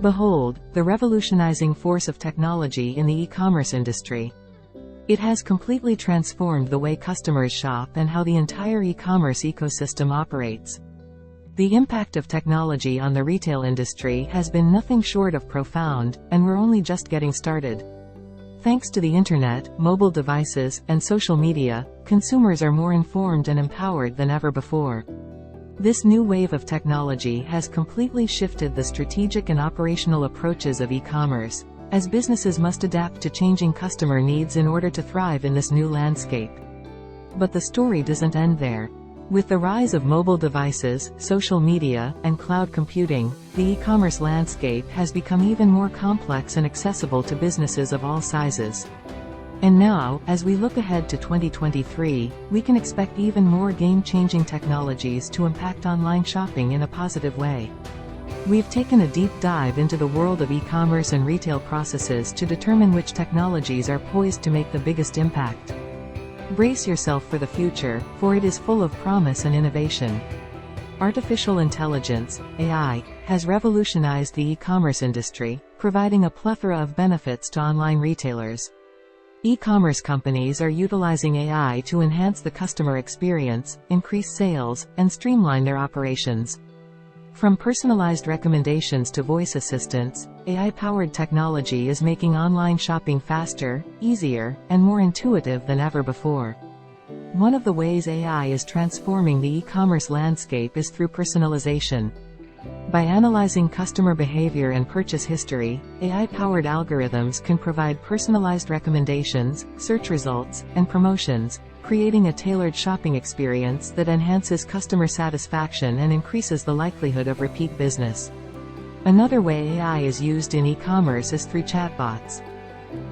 Behold, the revolutionizing force of technology in the e-commerce industry. It has completely transformed the way customers shop and how the entire e-commerce ecosystem operates. The impact of technology on the retail industry has been nothing short of profound, and we're only just getting started. Thanks to the internet, mobile devices, and social media, consumers are more informed and empowered than ever before. This new wave of technology has completely shifted the strategic and operational approaches of e-commerce, as businesses must adapt to changing customer needs in order to thrive in this new landscape. But the story doesn't end there. With the rise of mobile devices, social media, and cloud computing, the e-commerce landscape has become even more complex and accessible to businesses of all sizes. And now, as we look ahead to 2023, we can expect even more game-changing technologies to impact online shopping in a positive way. We've taken a deep dive into the world of e-commerce and retail processes to determine which technologies are poised to make the biggest impact. Brace yourself for the future, for it is full of promise and innovation. Artificial intelligence, AI, has revolutionized the e-commerce industry, providing a plethora of benefits to online retailers. E-commerce companies are utilizing AI to enhance the customer experience, increase sales, and streamline their operations. From personalized recommendations to voice assistants, AI-powered technology is making online shopping faster, easier, and more intuitive than ever before. One of the ways AI is transforming the e-commerce landscape is through personalization. By analyzing customer behavior and purchase history, AI-powered algorithms can provide personalized recommendations, search results, and promotions, creating a tailored shopping experience that enhances customer satisfaction and increases the likelihood of repeat business. Another way AI is used in e-commerce is through chatbots.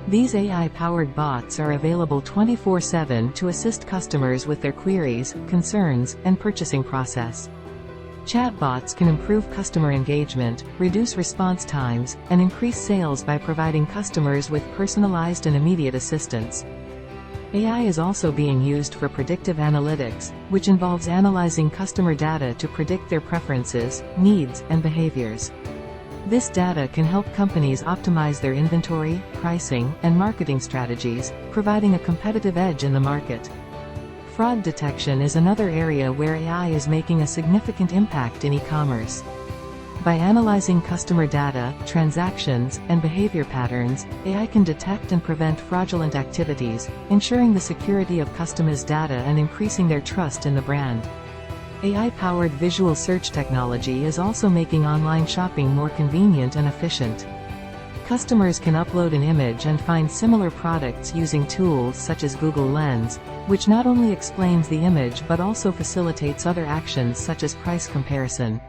These AI-powered bots are available 24/7 to assist customers with their queries, concerns, and purchasing process. Chatbots can improve customer engagement, reduce response times, and increase sales by providing customers with personalized and immediate assistance. AI is also being used for predictive analytics, which involves analyzing customer data to predict their preferences, needs, and behaviors. This data can help companies optimize their inventory, pricing, and marketing strategies, providing a competitive edge in the market. Fraud detection is another area where AI is making a significant impact in e-commerce. By analyzing customer data, transactions, and behavior patterns, AI can detect and prevent fraudulent activities, ensuring the security of customers' data and increasing their trust in the brand. AI-powered visual search technology is also making online shopping more convenient and efficient. Customers can upload an image and find similar products using tools such as Google Lens, which not only explains the image but also facilitates other actions such as price comparison.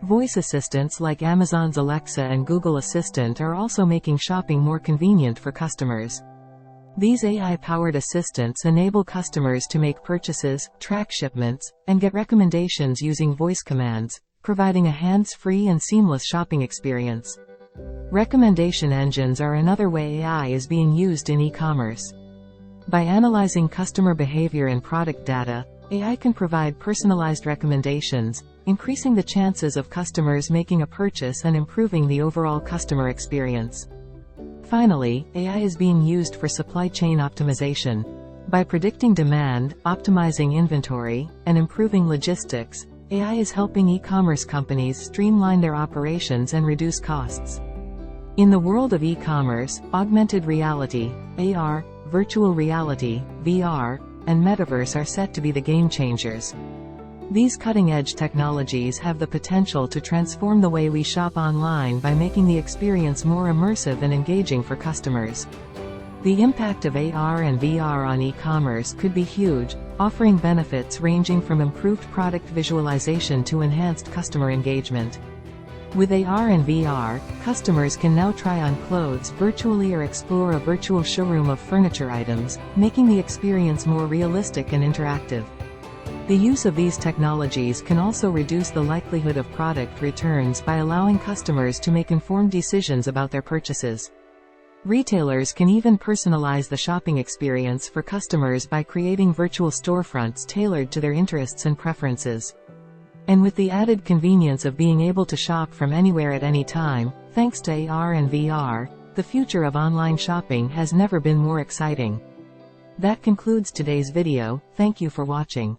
Voice assistants like Amazon's Alexa and Google Assistant are also making shopping more convenient for customers. These AI-powered assistants enable customers to make purchases, track shipments, and get recommendations using voice commands, providing a hands-free and seamless shopping experience. Recommendation engines are another way AI is being used in e-commerce. By analyzing customer behavior and product data, AI can provide personalized recommendations, increasing the chances of customers making a purchase and improving the overall customer experience. Finally, AI is being used for supply chain optimization. By predicting demand, optimizing inventory, and improving logistics, AI is helping e-commerce companies streamline their operations and reduce costs. In the world of e-commerce, augmented reality, AR, virtual reality, VR, and metaverse are set to be the game changers. These cutting-edge technologies have the potential to transform the way we shop online by making the experience more immersive and engaging for customers. The impact of AR and VR on e-commerce could be huge, offering benefits ranging from improved product visualization to enhanced customer engagement. With AR and VR, customers can now try on clothes virtually or explore a virtual showroom of furniture items, making the experience more realistic and interactive. The use of these technologies can also reduce the likelihood of product returns by allowing customers to make informed decisions about their purchases. Retailers can even personalize the shopping experience for customers by creating virtual storefronts tailored to their interests and preferences. And with the added convenience of being able to shop from anywhere at any time, thanks to AR and VR, the future of online shopping has never been more exciting. That concludes today's video. Thank you for watching.